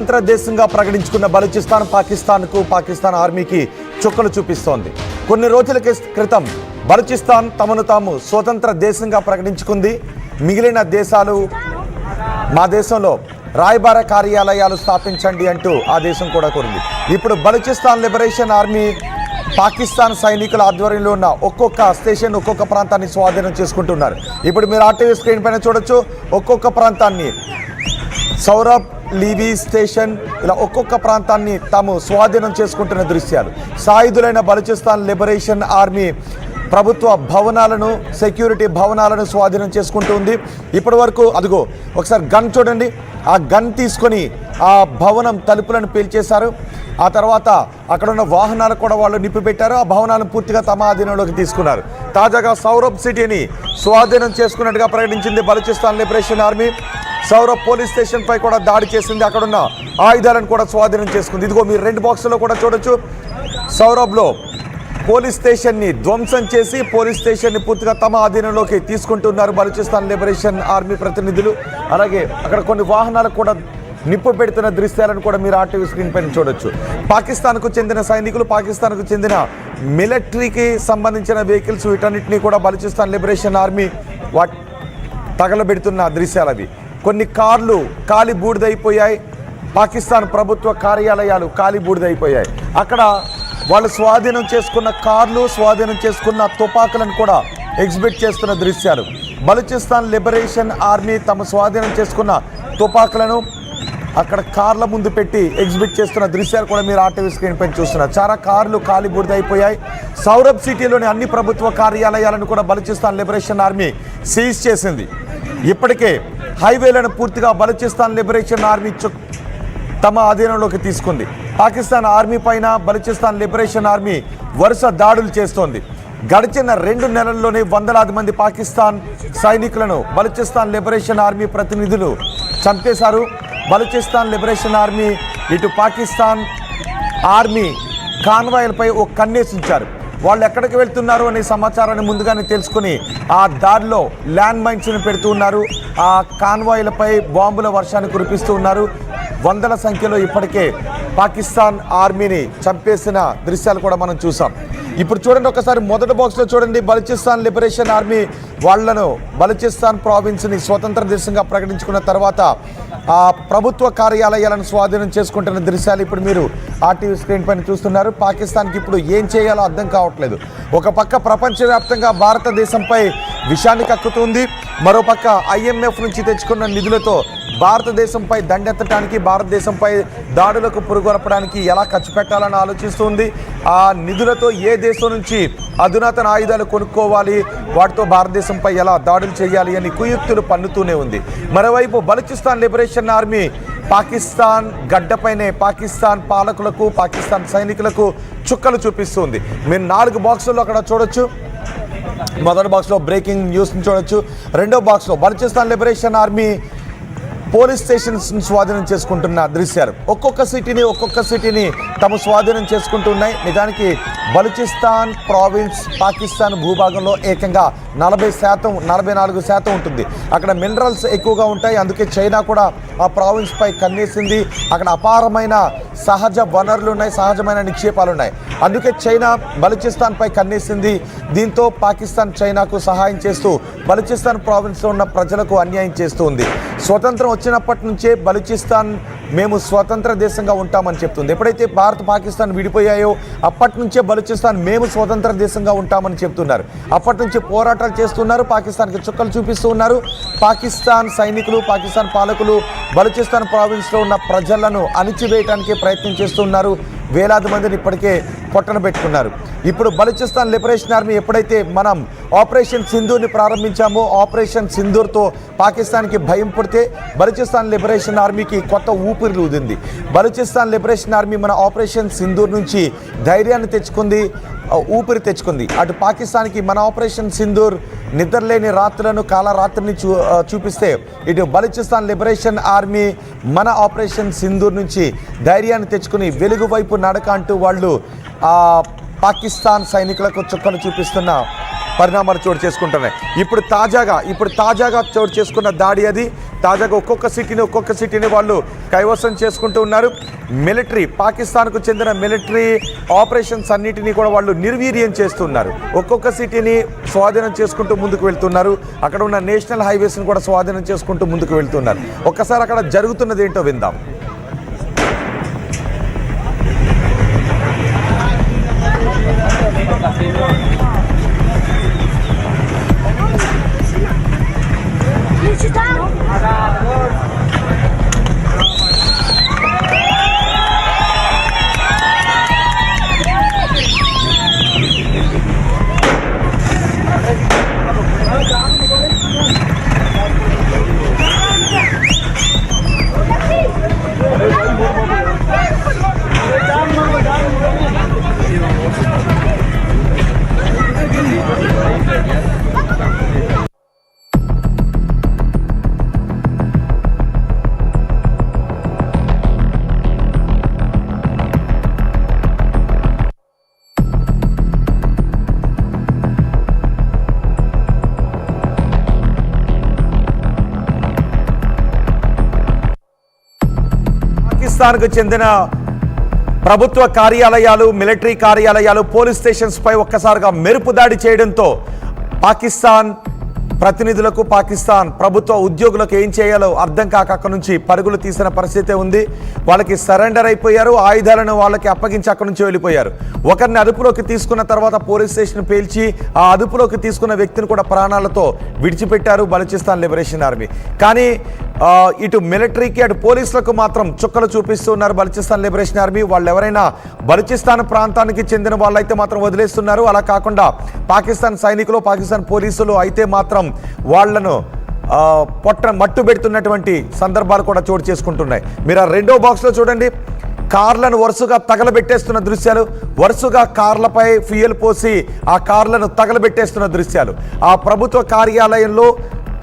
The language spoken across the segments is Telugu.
స్వతంత్ర దేశంగా ప్రకటించుకున్న బలూచిస్తాన్ పాకిస్తాన్ ఆర్మీకి చుక్కలు చూపిస్తోంది. కొన్ని రోజుల క్రితం బలూచిస్తాన్ తమను తాము స్వతంత్ర దేశంగా ప్రకటించుకుంది. మిగిలిన దేశాలు మా దేశంలో రాయబార కార్యాలయాలు స్థాపించండి అంటూ ఆ దేశం కూడా కోరింది. ఇప్పుడు బలూచిస్తాన్ లిబరేషన్ ఆర్మీ పాకిస్తాన్ సైనికుల ఆధ్వర్యంలో ఉన్న ఒక్కొక్క స్టేషన్ ఒక్కొక్క ప్రాంతాన్ని స్వాధీనం చేసుకుంటున్నారు. ఇప్పుడు మీరు ఆర్టీవీ స్క్రీన్ పైన చూడొచ్చు. ఒక్కొక్క ప్రాంతాన్ని సౌరభ్ లీవీ స్టేషన్ ఇలా ఒక్కొక్క ప్రాంతాన్ని తాము స్వాధీనం చేసుకుంటున్న దృశ్యాలు. సాయుధులైన బలూచిస్తాన్ లిబరేషన్ ఆర్మీ ప్రభుత్వ భవనాలను సెక్యూరిటీ భవనాలను స్వాధీనం చేసుకుంటూ ఉంది. ఇప్పటి వరకు అదిగో ఒకసారి గన్ చూడండి. ఆ గన్ తీసుకొని ఆ భవనం తలుపులను పేల్చేశారు. ఆ తర్వాత అక్కడ ఉన్న వాహనాలు కూడా వాళ్ళు నిప్పిపెట్టారు. ఆ భవనాలను పూర్తిగా తమ ఆధీనంలోకి తీసుకున్నారు. తాజాగా సౌరభ్ సిటీని స్వాధీనం చేసుకున్నట్టుగా ప్రకటించింది Balochistan liberation army. Saurabh police station పై కూడా దాడి చేసింది. అక్కడున్న ఆయుధాలను కూడా స్వాధీనం చేసుకుంది. ఇదిగో మీరు రెండు బాక్సుల్లో కూడా చూడొచ్చు. సౌరభ్లో పోలీస్ స్టేషన్ని ధ్వంసం చేసి పోలీస్ స్టేషన్ని పూర్తిగా తమ ఆధీనంలోకి తీసుకుంటున్నారు బలూచిస్తాన్ లిబరేషన్ ఆర్మీ ప్రతినిధులు. అలాగే అక్కడ కొన్ని వాహనాలకు కూడా నిప్పు పెడుతున్న దృశ్యాలను కూడా మీరు ఆర్టీవీ స్క్రీన్ పైన చూడొచ్చు. పాకిస్తాన్కు చెందిన సైనికులు, పాకిస్తాన్కు చెందిన మిలిటరీకి సంబంధించిన వెహికల్స్ వీటన్నిటినీ కూడా బలూచిస్తాన్ లిబరేషన్ ఆర్మీ తగలబెడుతున్న దృశ్యాలు అవి. కొన్ని కార్లు కాలి బూడిదైపోయాయి. పాకిస్తాన్ ప్రభుత్వ కార్యాలయాలు కాలి బూడిదైపోయాయి. అక్కడ వాళ్ళు స్వాధీనం చేసుకున్న కార్లు, స్వాధీనం చేసుకున్న తుపాకులను కూడా ఎగ్జిబిట్ చేస్తున్న దృశ్యాలు. బలూచిస్తాన్ లిబరేషన్ ఆర్మీ తమ స్వాధీనం చేసుకున్న తుపాకులను అక్కడ కార్ల ముందు పెట్టి ఎగ్జిబిట్ చేస్తున్న దృశ్యాలు కూడా మీరు ఆర్టీవీ స్క్రీన్ పైన చూస్తున్నారు. చాలా కార్లు కాలి బూడిదైపోయాయి. సౌరభ్ సిటీలోని అన్ని ప్రభుత్వ కార్యాలయాలను కూడా బలూచిస్తాన్ లిబరేషన్ ఆర్మీ సీజ్ చేసింది. ఇప్పటికే హైవేలను పూర్తిగా బలూచిస్తాన్ లిబరేషన్ ఆర్మీ తమ ఆధీనంలోకి తీసుకుంది. పాకిస్తాన్ ఆర్మీ పైన బలూచిస్తాన్ లిబరేషన్ ఆర్మీ వరుస దాడులు చేస్తోంది. గడిచిన 2 నెలల్లోనే వందలాది మంది పాకిస్తాన్ సైనికులను బలూచిస్తాన్ లిబరేషన్ ఆర్మీ ప్రతినిధులు చంపేశారు. బలూచిస్తాన్ లిబరేషన్ ఆర్మీ ఇటు పాకిస్తాన్ ఆర్మీ కాన్వాయ్లపై ఒక కన్నేసి ఉంచారు. వాళ్ళు ఎక్కడికి వెళ్తున్నారు అనే సమాచారాన్ని ముందుగానే తెలుసుకుని ఆ దారిలో ల్యాండ్ మైన్స్ని పెడుతూ ఉన్నారు. ఆ కాన్వాయ్లపై బాంబుల వర్షాన్ని కురిపిస్తూ ఉన్నారు. వందల సంఖ్యలో ఇప్పటికే పాకిస్తాన్ ఆర్మీని చంపేసిన దృశ్యాలు కూడా మనం చూసాం. ఇప్పుడు చూడండి, ఒకసారి మొదటి బాక్స్లో చూడండి. బలూచిస్తాన్ లిబరేషన్ ఆర్మీ వాళ్లను బలూచిస్తాన్ ప్రావిన్స్ని స్వతంత్ర దేశంగా ప్రకటించుకున్న తర్వాత ఆ ప్రభుత్వ కార్యాలయాలను స్వాధీనం చేసుకుంటున్న దృశ్యాలు ఇప్పుడు మీరు ఆర్టీవీ స్క్రీన్ పైన చూస్తున్నారు. పాకిస్తాన్కి ఇప్పుడు ఏం చేయాలో అర్థం కావట్లేదు. ఒక పక్క ప్రపంచవ్యాప్తంగా భారతదేశంపై విషాన్ని కక్కుతుంది. మరోపక్క IMF నుంచి తెచ్చుకున్న నిధులతో భారతదేశంపై దండెత్తడానికి, భారతదేశంపై దాడులకు పురుగొల్పడానికి ఎలా ఖర్చు పెట్టాలని ఆలోచిస్తుంది. ఆ నిధులతో ఏ దేశం నుంచి అధునాతన ఆయుధాలు కొనుక్కోవాలి, వాటితో భారతదేశంపై ఎలా దాడులు చేయాలి అని కుయుక్తులు పన్నుతూనే ఉంది. మరోవైపు బలూచిస్తాన్ లిబరేషన్ ఆర్మీ పాకిస్తాన్ గడ్డపైనే పాకిస్తాన్ పాలకులకు, పాకిస్తాన్ సైనికులకు చుక్కలు చూపిస్తుంది. మీరు 4 బాక్సుల్లో అక్కడ చూడొచ్చు. మొదటి బాక్స్లో బ్రేకింగ్ న్యూస్ని చూడొచ్చు. రెండో బాక్స్లో Balochistan liberation army police stations స్వాధీనం చేసుకుంటున్న దృశ్యాలు. ఒక్కొక్క సిటీని తమ స్వాధీనం చేసుకుంటున్నాయి. నిజానికి బలూచిస్తాన్ ప్రావిన్స్ పాకిస్తాన్ భూభాగంలో ఏకంగా 44% ఉంటుంది. అక్కడ మినరల్స్ ఎక్కువగా ఉంటాయి. అందుకే చైనా కూడా ఆ ప్రావిన్స్ పై కన్నేసింది. అక్కడ అపారమైన సహజ వనరులు ఉన్నాయి, సహజమైన నిక్షేపాలు ఉన్నాయి. అందుకే చైనా బలూచిస్తాన్ పై కన్నేసింది. దీంతో పాకిస్తాన్ చైనాకు సహాయం చేస్తూ బలూచిస్తాన్ ప్రావిన్స్లో ఉన్న ప్రజలకు అన్యాయం చేస్తూ ఉంది. స్వతంత్రం వచ్చినప్పటి నుంచే బలూచిస్తాన్ మేము స్వతంత్ర దేశంగా ఉంటామని చెప్తుంది. ఎప్పుడైతే భారత్ పాకిస్తాన్ విడిపోయాయో అప్పటి నుంచే బలూచిస్తాన్ మేము స్వతంత్ర దేశంగా ఉంటామని చెప్తున్నారు. అప్పటి నుంచి పోరాటాలు చేస్తున్నారు. పాకిస్తాన్కి చుక్కలు చూపిస్తూ ఉన్నారు. పాకిస్తాన్ సైనికులు, పాకిస్తాన్ పాలకులు బలూచిస్తాన్ ప్రావిన్స్లో ఉన్న ప్రజలను అణిచివేయడానికి ప్రయత్నం చేస్తున్నారు. వేలాది మందిని ఇప్పటికే పొట్టన పెట్టుకున్నారు. ఇప్పుడు బలూచిస్తాన్ లిబరేషన్ ఆర్మీ ఎప్పుడైతే మనం ఆపరేషన్ సింధూర్ని ప్రారంభించామో, ఆపరేషన్ సింధూర్తో పాకిస్తాన్కి భయం పుడితే బలూచిస్తాన్ లిబరేషన్ ఆర్మీకి కొత్త ఊపిరి ఊదింది. బలూచిస్తాన్ లిబరేషన్ ఆర్మీ మన ఆపరేషన్ సింధూర్ నుంచి ధైర్యాన్ని తెచ్చుకుంది, ఊపిరి తెచ్చుకుంది. అటు పాకిస్తాన్కి మన ఆపరేషన్ సింధూర్ నిద్రలేని రాత్రులను కాలరాత్రిని చూపిస్తే, ఇటు బలూచిస్తాన్ లిబరేషన్ ఆర్మీ మన ఆపరేషన్ సింధూర్ నుంచి ధైర్యాన్ని తెచ్చుకుని వెలుగు వైపు నడక అంటూ వాళ్ళు పాకిస్తాన్ సైనికులకు చుక్కలు చూపిస్తున్న పరిణామాలు చోటు చేసుకుంటున్నాయి. ఇప్పుడు తాజాగా చోటు చేసుకున్న దాడి అది. తాజాగా ఒక్కొక్క సిటీని వాళ్ళు కైవసం చేసుకుంటూ ఉన్నారు. పాకిస్తాన్కు చెందిన మిలిటరీ ఆపరేషన్స్ అన్నిటినీ కూడా వాళ్ళు నిర్వీర్యం చేస్తున్నారు. ఒక్కొక్క సిటీని స్వాధీనం చేసుకుంటూ ముందుకు వెళ్తున్నారు. అక్కడ ఉన్న నేషనల్ హైవేస్ని కూడా స్వాధీనం చేసుకుంటూ ముందుకు వెళ్తున్నారు. ఒక్కసారి అక్కడ జరుగుతున్నది ఏంటో విందాం. పాకిస్తాన్కు చెందిన ప్రభుత్వ కార్యాలయాలు, మిలిటరీ కార్యాలయాలు, పోలీస్ స్టేషన్స్ పై ఒక్కసారిగా మెరుపు దాడి చేయడంతో పాకిస్తాన్ ప్రతినిధులకు, పాకిస్తాన్ ప్రభుత్వ ఉద్యోగులకు ఏం చేయాలో అర్థం కాక అక్కడి నుంచి పరుగులు తీసిన పరిస్థితే ఉంది. వాళ్ళకి సరెండర్ అయిపోయారు. ఆయుధాలను వాళ్ళకి అప్పగించి అక్కడి నుంచి వెళ్ళిపోయారు. ఒకరిని అదుపులోకి తీసుకున్న తర్వాత పోలీస్ స్టేషన్ పేల్చి ఆ అదుపులోకి తీసుకున్న వ్యక్తిని కూడా ప్రాణాలతో విడిచిపెట్టారు బలూచిస్తాన్ లిబరేషన్ ఆర్మీ. కానీ ఇటు మిలిటరీకి అటు పోలీసులకు మాత్రం చుక్కలు చూపిస్తూ ఉన్నారు బలూచిస్తాన్ లిబరేషన్ ఆర్మీ. వాళ్ళు ఎవరైనా బలూచిస్తాన్ ప్రాంతానికి చెందిన వాళ్ళైతే మాత్రం వదిలేస్తున్నారు. అలా కాకుండా పాకిస్తాన్ సైనికులు, పాకిస్తాన్ పోలీసులు అయితే మాత్రం వాళ్లను మట్టు పెడుతున్నటువంటి సందర్భాలు కూడా చోటు చేసుకుంటున్నాయి. మీరు ఆ రెండో బాక్స్లో చూడండి, కార్లను వరుసగా తగలబెట్టేస్తున్న దృశ్యాలు, వరుసగా కార్లపై ఫ్యూయల్ పోసి ఆ కార్లను తగలబెట్టేస్తున్న దృశ్యాలు. ఆ ప్రభుత్వ కార్యాలయంలో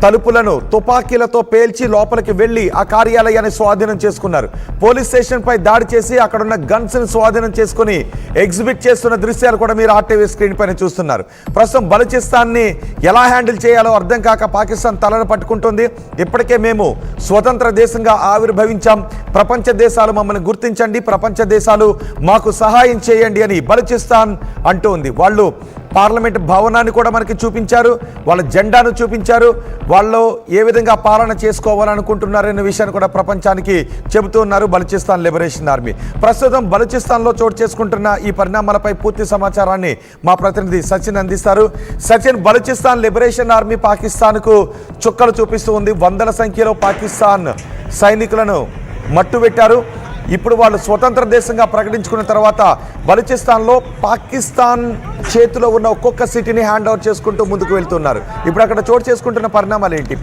తలుపులను తుపాకీలతో పేల్చి లోపలికి వెళ్ళి ఆ కార్యాలయాన్ని స్వాధీనం చేసుకున్నారు. పోలీస్ స్టేషన్పై దాడి చేసి అక్కడున్న గన్స్ని స్వాధీనం చేసుకుని ఎగ్జిబిట్ చేస్తున్న దృశ్యాలు కూడా మీరు ఆర్టీవీ స్క్రీన్ పైన చూస్తున్నారు. ప్రస్తుతం బలూచిస్తాన్ని ఎలా హ్యాండిల్ చేయాలో అర్థం కాక పాకిస్తాన్ తలను పట్టుకుంటుంది. ఇప్పటికే మేము స్వతంత్ర దేశంగా ఆవిర్భవించాం, ప్రపంచ దేశాలు మమ్మల్ని గుర్తించండి, ప్రపంచ దేశాలు మాకు సహాయం చేయండి అని బలూచిస్తాన్ అంటూ ఉంది. వాళ్ళు పార్లమెంట్ భవనాన్ని కూడా మనకి చూపించారు, వాళ్ళ జెండాను చూపించారు, వాళ్ళు ఏ విధంగా పాలన చేసుకోవాలనుకుంటున్నారనే విషయాన్ని కూడా ప్రపంచానికి చెబుతూ ఉన్నారు బలూచిస్తాన్ లిబరేషన్ ఆర్మీ. ప్రస్తుతం బలూచిస్తాన్లో చోటు చేసుకుంటున్న ఈ పరిణామాలపై పూర్తి సమాచారాన్ని మా ప్రతినిధి సచిన్ అందిస్తారు. సచిన్, బలూచిస్తాన్ లిబరేషన్ ఆర్మీ పాకిస్తాన్కు చుక్కలు చూపిస్తూ ఉంది. వందల సంఖ్యలో పాకిస్తాన్ సైనికులను మట్టుబెట్టారు. ఇప్పుడు వాళ్ళు స్వతంత్ర దేశంగా ప్రకటించుకున్న తర్వాత బలూచిస్తాన్లో పాకిస్తాన్ చేతిలో ఉన్న ఒక్కొక్క సిటీని హ్యాండ్ ఓవర్ చేసుకుంటూ ముందుకు వెళ్తున్నారు. ఇప్పుడు అక్కడ చోటు చేసుకుంటున్న పరిణామాలు ఏంటి?